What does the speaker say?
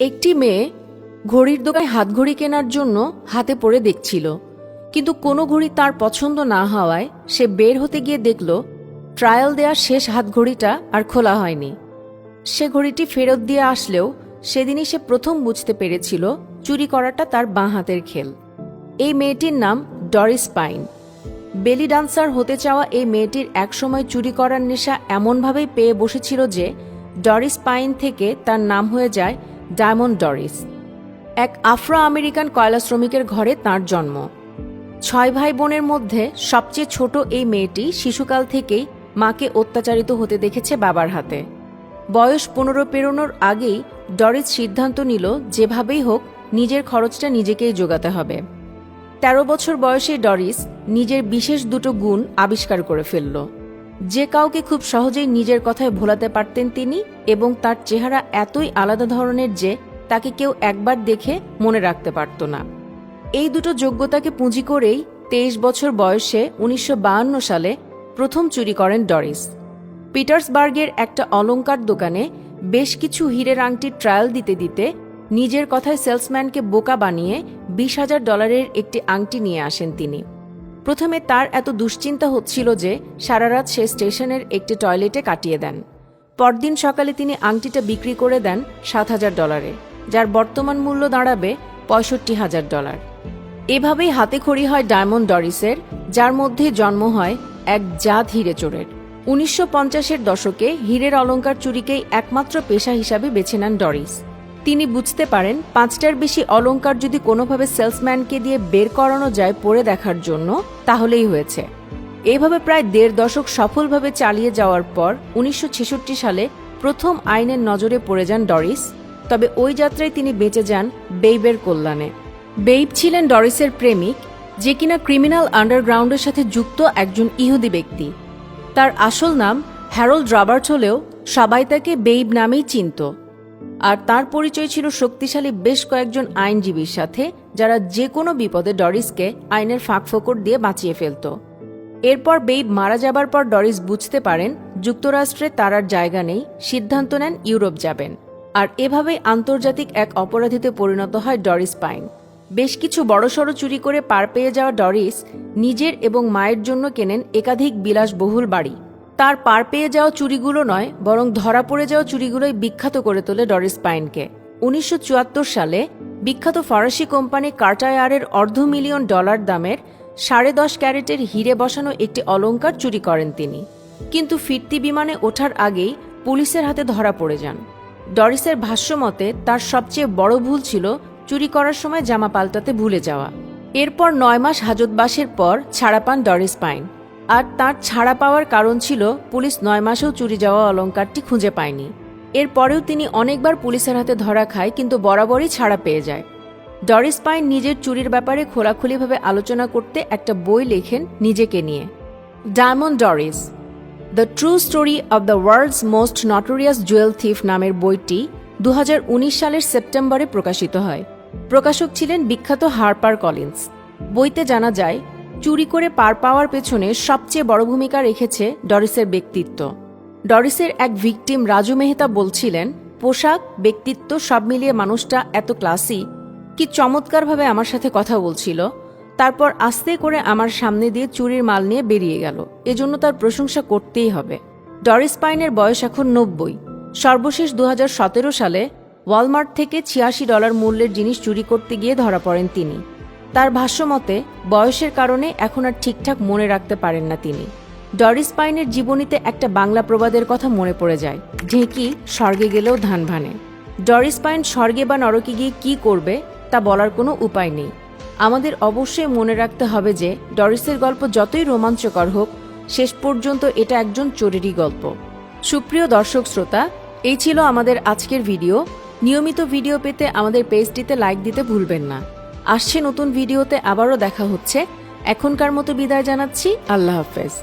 একটি মেয়ে ঘড়ির দোকানে হাতঘড়ি কেনার জন্য হাতে পড়ে দেখছিল, কিন্তু কোনো ঘড়ি তার পছন্দ না হওয়ায় সে বের হতে গিয়ে দেখল ট্রায়াল দেওয়া শেষ হাতঘড়িটা আর খোলা হয়নি। সে ঘড়িটি ফেরত দিয়ে আসলেও সেদিনই সে প্রথম বুঝতে পেরেছিল চুরি করাটা তার বাঁ হাতের খেল। এই মেয়েটির নাম ডরিস পাইন। বেলি ডান্সার হতে চাওয়া এই মেয়েটির একসময় চুরি করার নেশা এমনভাবেই পেয়ে বসেছিল যে ডরিস পাইন থেকে তার নাম হয়ে যায় ডায়মন্ড ডরিস। এক আফ্রো আমেরিকান কয়লা শ্রমিকের ঘরে তাঁর জন্ম। 6 ভাই বোনের মধ্যে সবচেয়ে ছোট এই মেয়েটি শিশুকাল থেকেই মাকে অত্যাচারিত হতে দেখেছে বাবার হাতে। বয়স 15 পেরোনোর আগেই ডরিস সিদ্ধান্ত নিল যেভাবেই হোক নিজের খরচটা নিজেকেই জোগাতে হবে। 13 বছর বয়সে ডরিস নিজের বিশেষ দুটো গুণ আবিষ্কার করে ফেলল। যে কাউকে খুব সহজেই নিজের কথায় ভোলাতে পারতেন তিনি, এবং তার চেহারা এতই আলাদা ধরনের যে তাকে কেউ একবার দেখে মনে রাখতে পারত না। এই দুটো যোগ্যতাকে পুঁজি করেই 23 বছর বয়সে 1952 সালে প্রথম চুরি করেন ডরিস। পিটার্সবার্গের একটা অলংকার দোকানে বেশ কিছু হীরের আংটির ট্রায়াল দিতে দিতে নিজের কথায় সেলসম্যানকে বোকা বানিয়ে $20,000 একটি আংটি নিয়ে আসেন তিনি। প্রথমে তার এত দুশ্চিন্তা হচ্ছিল যে সারা রাত সে স্টেশনের একটি টয়লেটে কাটিয়ে দেন। পরদিন সকালে তিনি আংটিটা বিক্রি করে দেন $7,000, যার বর্তমান মূল্য দাঁড়াবে $65,000। এভাবেই হাতে খড়ি হয় ডায়মন্ড ডরিসের, যার মধ্যে জন্ম হয় এক জাত হিরে চোরের। 1950-এর দশকে হীরের অলংকার চুরিকেই একমাত্র পেশা হিসাবে বেছে নেন ডরিস। তিনি বুঝতে পারেন 5টার বেশি অলংকার যদি কোনোভাবে সেলসম্যানকে দিয়ে বের করানো যায় পরে দেখার জন্য, তাহলেই হয়েছে। এইভাবে প্রায় 1.5 দশক সফলভাবে চালিয়ে যাওয়ার পর 1966 সালে প্রথম আইনের নজরে পড়ে যান ডরিস। তবে ওই যাত্রায় তিনি বেঁচে যান বেইবের কল্যাণে। বেইব ছিলেন ডরিসের প্রেমিক, যে কিনা ক্রিমিনাল আন্ডারগ্রাউন্ডের সাথে যুক্ত একজন ইহুদি ব্যক্তি। তার আসল নাম হ্যারল্ড রবার্ট হলেও সবাই তাকে বেইব নামেই চিনত। আর তার পরিচয় ছিল শক্তিশালী বেশ কয়েকজন আইনজীবীর সাথে, যারা যে কোনো বিপদে ডরিসকে আইনের ফাঁকফোকর দিয়ে বাঁচিয়ে ফেলত। এরপর বেইব মারা যাবার পর ডরিস বুঝতে পারেন যুক্তরাষ্ট্রে তার আর জায়গা নেই, সিদ্ধান্ত নেন ইউরোপ যাবেন। আর এভাবেই আন্তর্জাতিক এক অপরাধীতে পরিণত হয় ডরিস পাইন। বেশ কিছু বড়সড় চুরি করে পার পেয়ে যাওয়া ডরিস নিজের এবং মায়ের জন্য কেনেন একাধিক বিলাসবহুল বাড়ি। তার পার পেয়ে যাওয়া চুরিগুলো নয়, বরং ধরা পড়ে যাওয়া চুরিগুলোই বিখ্যাত করে তোলে ডরিস পাইনকে। 1974 সালে বিখ্যাত ফরাসি কোম্পানি কার্টায়ারের $250,000 দামের 10.5 ক্যারেটের হিরে বসানো একটি অলংকার চুরি করেন তিনি। কিন্তু ফিরতি বিমানে ওঠার আগেই পুলিশের হাতে ধরা পড়ে যান। ডরিসের ভাষ্যমতে তার সবচেয়ে বড় ভুল ছিল চুরি করার সময় জামা পাল্টাতে ভুলে যাওয়া। এরপর 9 মাস হাজতবাসের পর ছাড়া পান ডরিস পাইন। আর তার ছাড়া পাওয়ার কারণ ছিল পুলিশ 9 মাসেও চুরি যাওয়া অলংকারটি খুঁজে পায়নি। এরপরেও তিনি অনেকবার পুলিশের হাতে ধরা খায়, কিন্তু বরাবরই ছাড়া পেয়ে যায়। ডরিস পাইন নিজের চুরির ব্যাপারে খোলাখুলিভাবে আলোচনা করতে একটা বই লেখেন নিজেকে নিয়ে, diamond Doris the true story of the world's most notorious jewel thief নামের বইটি 2019 সালের সেপ্টেম্বরে প্রকাশিত হয়। প্রকাশক ছিলেন বিখ্যাত হার্পার কলিন্স। বইতে জানা যায় চুরি করে পার পাওয়ার পেছনে সবচেয়ে বড় ভূমিকা রেখেছে ডরিসের ব্যক্তিত্ব। ডরিসের এক ভিকটিম রাজু মেহতা বলছিলেন, পোশাক, ব্যক্তিত্ব সব মিলিয়ে মানুষটা এত ক্লাসি, কি চমৎকারভাবে আমার সাথে কথা বলছিল। তারপর আস্তে করে আমার সামনে দিয়ে চুরির মাল নিয়ে বেরিয়ে গেল। এজন্য তার প্রশংসা করতেই হবে। ডরিস পাইনের বয়স এখন 90। সর্বশেষ 2017 সালে ওয়ালমার্ট থেকে $86 মূল্যের জিনিস চুরি করতে গিয়ে ধরা পড়েন তিনি। তার ভাষ্যমতে বয়সের কারণে এখন আর ঠিকঠাক মনে রাখতে পারেন না তিনি। ডরিস পাইনের জীবনীতে একটা বাংলা প্রবাদের কথা মনে পড়ে যায়, ঢেঁকি স্বর্গে গেলেও ধান ভানে। ডরিস পাইন স্বর্গে বা নরকে গিয়ে কি করবে তা বলার কোনো উপায় নেই। আমাদের অবশ্যই মনে রাখতে হবে যে ডরিসের গল্প যতই রোমাঞ্চকর হোক, শেষ পর্যন্ত এটা একজন চোরেরই গল্প। সুপ্রিয় দর্শক শ্রোতা, এই ছিল আমাদের আজকের ভিডিও। নিয়মিত ভিডিও পেতে আমাদের পেজটিতে লাইক দিতে ভুলবেন না। আসছে নতুন ভিডিওতে আবারও দেখা হচ্ছে। এখনকার মতো বিদায় জানাচ্ছি। আল্লাহ হাফেজ।